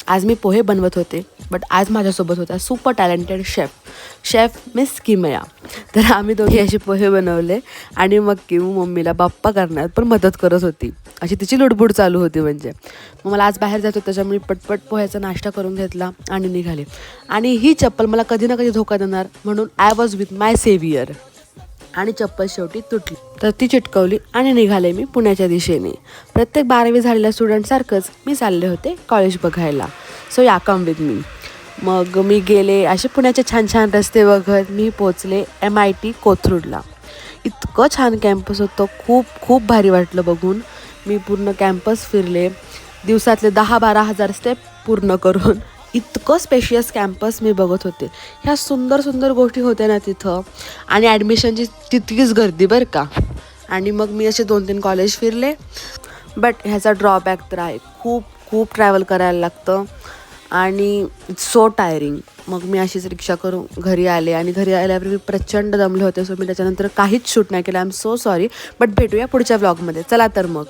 आज मी पोहे बनवत होते, बट आज माझ्यासोबत होता सुपर टॅलेंटेड शेफ मिस किमया. तर आम्ही दोघी असे पोहे बनवले आणि मग किमू मम्मीला बाप्पा करण्यात पण मदत करत होती. अशी तिची लुडबुड चालू होती म्हणजे. मग मला आज बाहेर जायचं होतं, त्याच्यामुळे पटपट पोह्याचा नाश्ता करून घेतला आणि निघाले. आणि ही चप्पल मला कधी ना कधी धोका देणार म्हणून I was with my saviour. आणि चप्पल शेवटी तुटली, तर ती चिटकवली आणि निघाले मी पुण्याच्या दिशेने. प्रत्येक 12वी झालेल्या स्टुडंटसारखंच मी चालले होते कॉलेज बघायला. सो या कम विथ मी. मग मी गेले असे पुण्याचे छान छान रस्ते बघत मी पोचले MIT कोथरूडला. इतकं छान कॅम्पस होतं, खूप खूप भारी वाटलं बघून. मी पूर्ण कॅम्पस फिरले, दिवसातले 10-12 हजार स्टेप पूर्ण करून. इतकं स्पेशियस कॅम्पस मी बघत होते. ह्या सुंदर सुंदर गोष्टी होत्या ना तिथं. आणि ॲडमिशनची तितकीच गर्दी बरं का. आणि मग मी असे 2-3 कॉलेज फिरले. बट ह्याचा ड्रॉबॅक तर आहे, खूप खूप ट्रॅव्हल करायला लागतं आणि इट्स सो टायरिंग. मग मी अशीच रिक्षा करून घरी आले आणि घरी आल्यावर मी प्रचंड दमले होते. सो मी त्याच्यानंतर काहीच शूट नाही केलं. I am so sorry. But भेटूया पुढच्या व्लॉगमध्ये. चला तर मग.